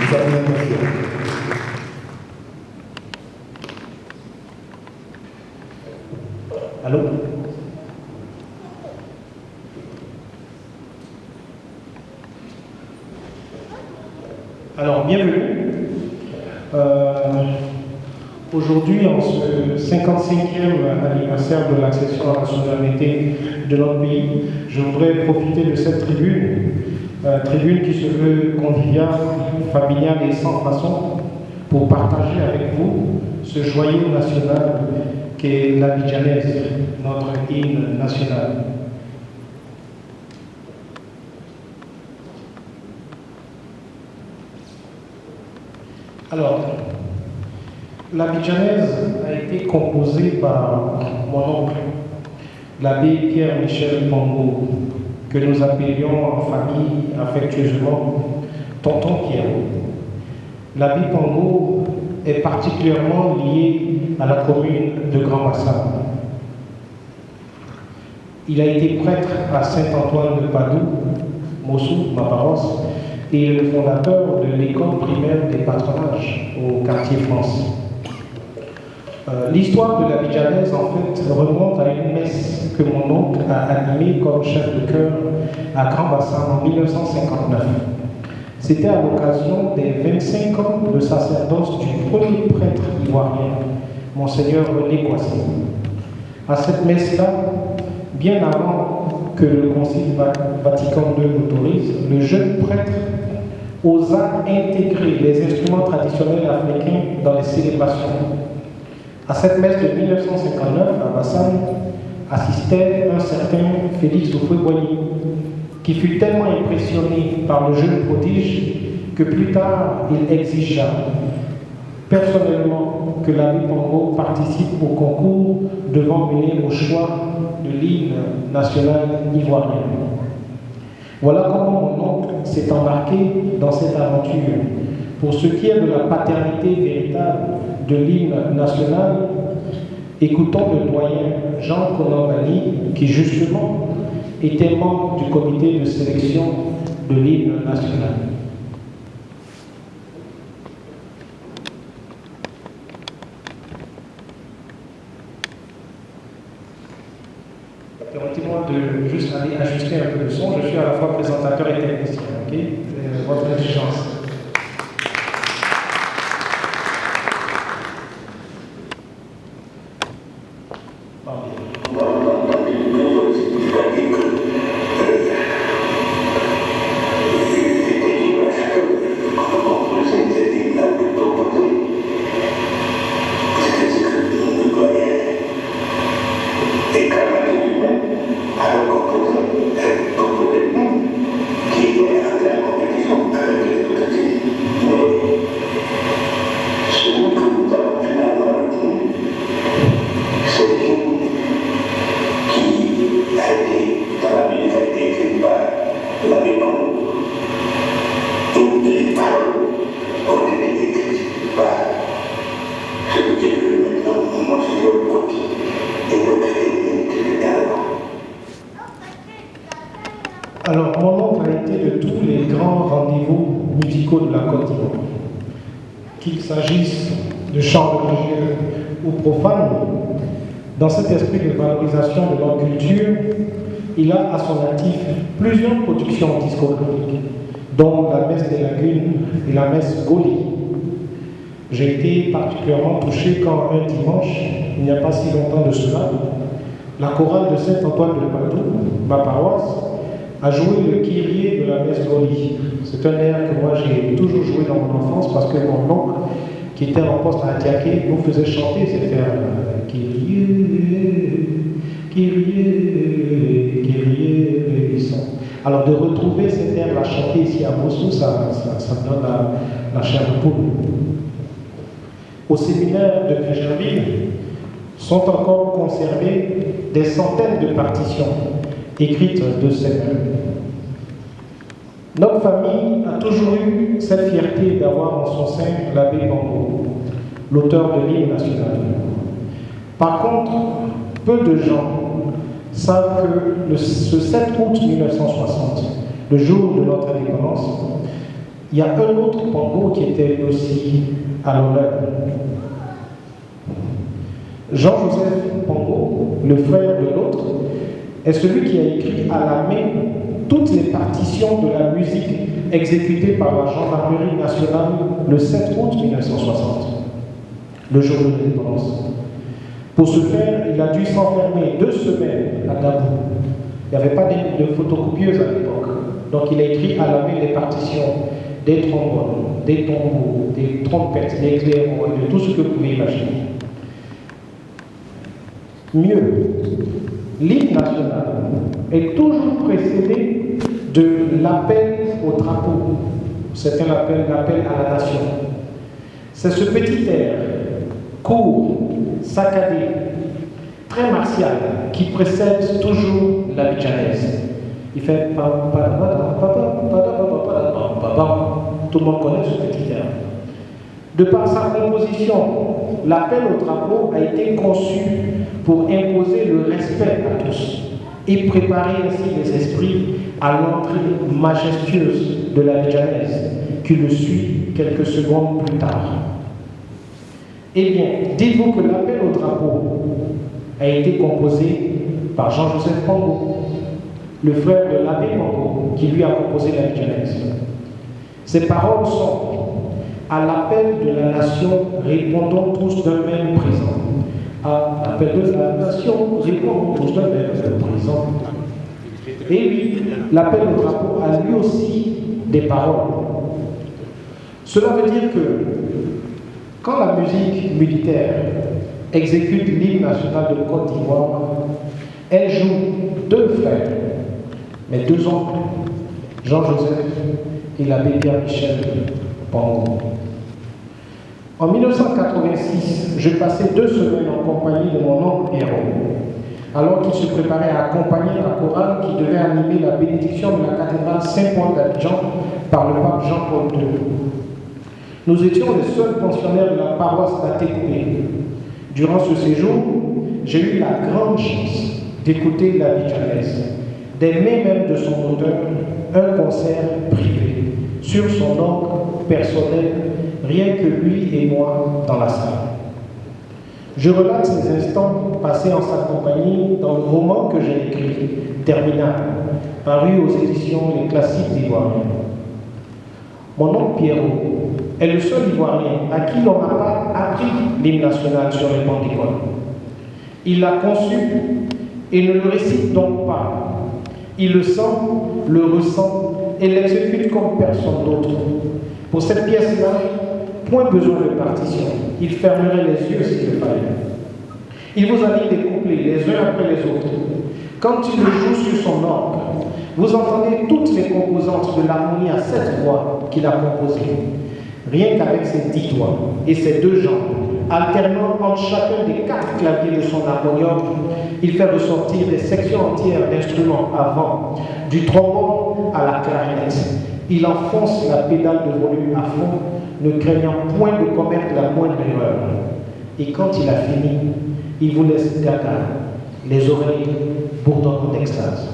Vous avez l'intention. Allô? Alors, bienvenue. Aujourd'hui, en ce 55e anniversaire de l'accession à la souveraineté de notre pays, je voudrais profiter de cette tribune qui se veut conviviale, familiale et sans façon, pour partager avec vous ce joyau national qu'est l'Abidjanaise, notre hymne national. Alors, l'Abidjanaise a été composée par mon oncle, l'abbé Pierre-Michel Pongo, que nous appelions en famille affectueusement Tonton Pierre. L'abbé Pongo est particulièrement lié à la commune de Grand-Bassam. Il a été prêtre à Saint-Antoine de Padoue, Mossou, ma paroisse, et le fondateur de l'école primaire des patronages au quartier France. L'histoire de l'Abidjanaise, en fait, remonte à une messe que mon oncle a animée comme chef de chœur à Grand-Bassam en 1959. C'était à l'occasion des 25 ans de sacerdoce du premier prêtre ivoirien, Monseigneur René Coissy. À cette messe-là, bien avant que le Concile Vatican II l'autorise, le jeune prêtre osa intégrer les instruments traditionnels africains dans les célébrations. À cette messe de 1959, à Bassam, assistait un certain Félix Houphouët-Boigny, qui fut tellement impressionné par le jeune prodige que plus tard, il exigea personnellement que l'abbé Pongo participe au concours devant mener au choix de l'hymne national ivoirien. Voilà comment mon oncle s'est embarqué dans cette aventure. Pour ce qui est de la paternité véritable de l'hymne national, écoutons le doyen Jean Konambani, qui justement était membre du comité de sélection de l'hymne national. Permettez-moi de juste aller ajuster un peu le son. Je suis à la fois présentateur et technicien, ok? Votre exigence. Alors, mon oncle a été de tous les grands rendez-vous musicaux de la Côte d'Ivoire. Qu'il s'agisse de chants religieux ou profanes, dans cet esprit de valorisation de notre culture, il a à son actif plusieurs productions discographiques, dont la Messe des Lagunes et la Messe Goli. J'ai été particulièrement touché quand un dimanche, il n'y a pas si longtemps de cela, la chorale de Saint-Antoine de Padoue, ma paroisse, a joué le Kyrie de la Messe Goli. C'est un air que moi j'ai toujours joué dans mon enfance parce que mon oncle, qui était en poste à Atiaké, nous faisait chanter cet air Kyrie, Kyrie, Kyrie, bénissant. Alors de retrouver cet air, la chanter ici à Mossou, ça me donne la chair de poule. Au séminaire de Crégerville sont encore conservées des centaines de partitions écrites de cette œuvre. Notre famille a toujours eu cette fierté d'avoir en son sein l'abbé Pongo, l'auteur de l'hymne national. Par contre, peu de gens savent que ce 7 août 1960, le jour de notre indépendance, il y a un autre Pongo qui était aussi à l'honneur. Jean-Joseph Pongo, le frère de l'autre, est celui qui a écrit à la main toutes les partitions de la musique exécutée par la Gendarmerie nationale le 7 août 1960, le jour de l'indépendance. Pour ce faire, il a dû s'enfermer 2 semaines à Gabou. Il n'y avait pas de photocopieuse à l'époque. Donc il a écrit à la main les partitions des trombones, des tambours, des trompettes, des clairons et de tout ce que vous pouvez imaginer. Mieux, l'hymne national est toujours précédé de l'appel au drapeau. C'est un appel à la nation. C'est ce petit air court, saccadé, très martial, qui précède toujours l'abidjanaise. Il fait tout le monde connaît ce petit air. De par sa composition, l'appel au drapeau a été conçu pour imposer le respect à tous et préparer ainsi les esprits à l'entrée majestueuse de l'abidjanaise qui le suit quelques secondes plus tard. Eh bien, dites-vous que l'appel au drapeau a été composé par Jean-Joseph Pongo, le frère de l'abbé Pongo, qui lui a composé l'abidjanaise. Ces paroles sont: à l'appel de la nation, répondons tous d'un même présent. À l'appel de la nation, répondons tous d'un même présent. Et oui, l'appel au drapeau a lui aussi des paroles. Cela veut dire que quand la musique militaire exécute l'hymne national de Côte d'Ivoire, elle joue 2 frères, mais 2 oncles, Jean-Joseph et l'abbé Pierre-Michel Pongo. En 1986, je passais 2 semaines en compagnie de mon oncle Pierrot, alors qu'il se préparait à accompagner la chorale qui devait animer la bénédiction de la cathédrale Saint-Paul d'Abidjan par le pape Jean-Paul II. Nous étions les seuls pensionnaires de la paroisse d'Atécoubé. Durant ce séjour, j'ai eu la grande chance d'écouter l'abidjanaise, des mains même de son auteur, un concert privé, sur son orgue personnel, rien que lui et moi dans la salle. Je relate ces instants passés en sa compagnie dans le roman que j'ai écrit, Terminal, paru aux éditions Les Classiques Ivoiriens. Mon oncle Pierrot est le seul Ivoirien à qui l'on n'a pas appris l'hymne national sur les bancs d'école. Il l'a conçu et ne le récite donc pas. Il le sent, le ressent et l'exécute comme personne d'autre. Pour cette pièce-là, point besoin de partition. Il fermerait les yeux s'il le fallait. Il vous a dit des couplets les uns après les autres. Quand il le joue sur son orgue, vous entendez toutes les composantes de l'harmonie à 7 voix qu'il a composées. Rien qu'avec ses 10 doigts et ses 2 jambes, alternant entre chacun des 4 claviers de son harmonium, il fait ressortir des sections entières d'instruments avant, du trombone à la clarinette. Il enfonce la pédale de volume à fond, ne craignant point de commettre la moindre erreur. Et quand il a fini, il vous laisse gaga, les oreilles bourdonnant d'extase.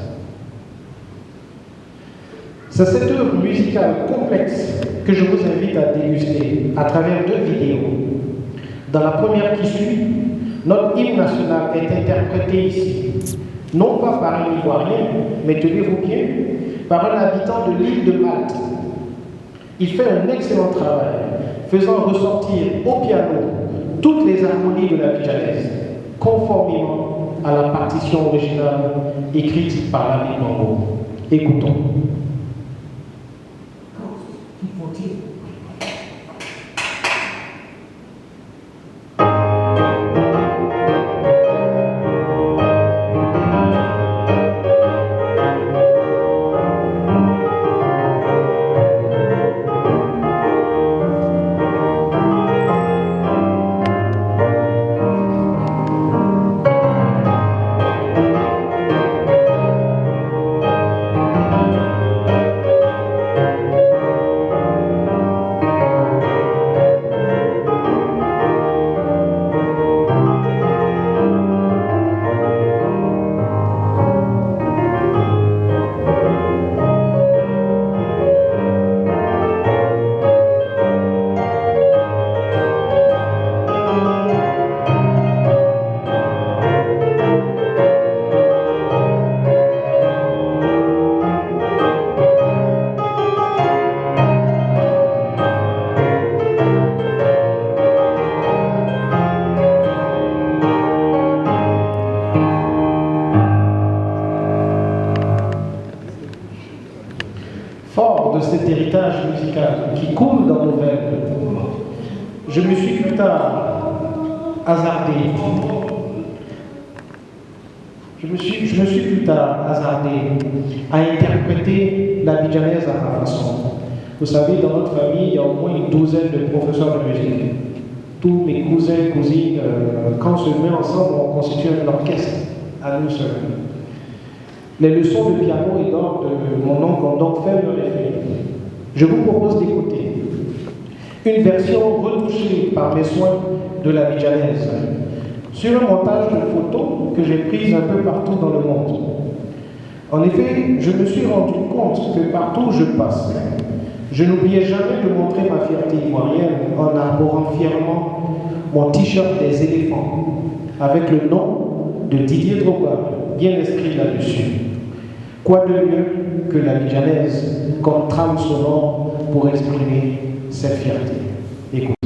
C'est cette œuvre musicale complexe que je vous invite à déguster à travers 2 vidéos. Dans la première qui suit, notre hymne national est interprété ici, non pas par un Ivoirien, mais tenez-vous bien, par un habitant de l'île de Malte. Il fait un excellent travail, faisant ressortir au piano toutes les harmonies de l'abidjanaise, conformément à la partition originale écrite par l'abbé Pongo. Écoutons. qui coule dans nos veines. Je me suis plus tard hasardé. Je me suis plus tard hasardé à interpréter l'abidjanaise à ma façon. Vous savez, dans notre famille, il y a au moins une douzaine de professeurs de musique. Tous mes cousins, cousines, quand on se met ensemble, on constitue un orchestre à nous seuls. Les leçons de piano et d'orgue de mon oncle ont donc fait leur effet. Je vous propose d'écouter une version retouchée par mes soins de l'abidjanaise sur un montage de photos que j'ai prises un peu partout dans le monde. En effet, je me suis rendu compte que partout où je passe, je n'oubliais jamais de montrer ma fierté ivoirienne en arborant fièrement mon t-shirt des éléphants avec le nom de Didier Drogba bien inscrit là-dessus. Quoi de mieux que l'abidjanaise comme trame sonore pour exprimer cette fierté? Écoutons.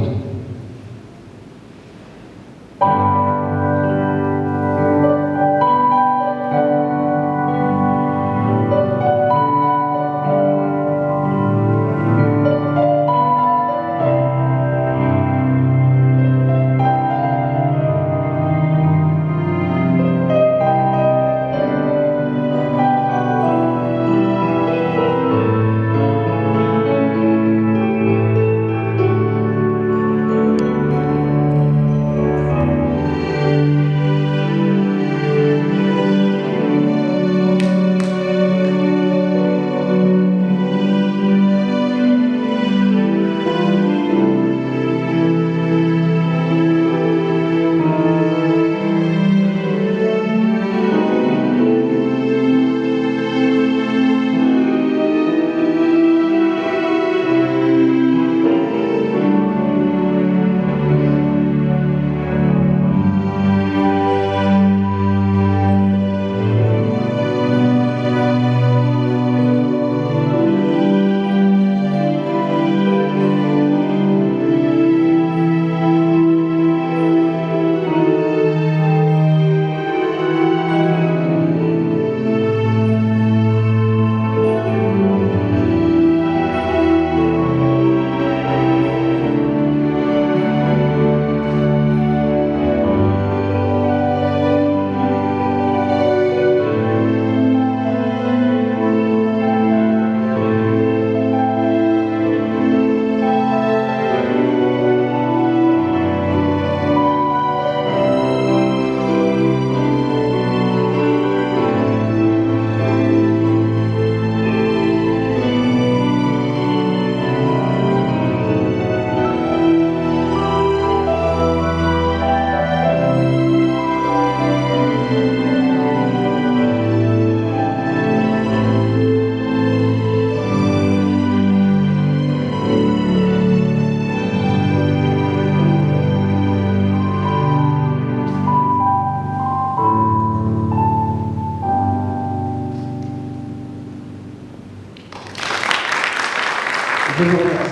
Je vous remercie.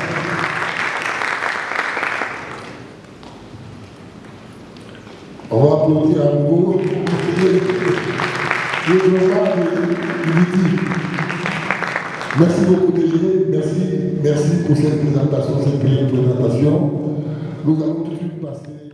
On va applaudir à nouveau le global Unity. Merci beaucoup DG, merci pour cette présentation, cette première présentation. Nous allons tout de suite passer.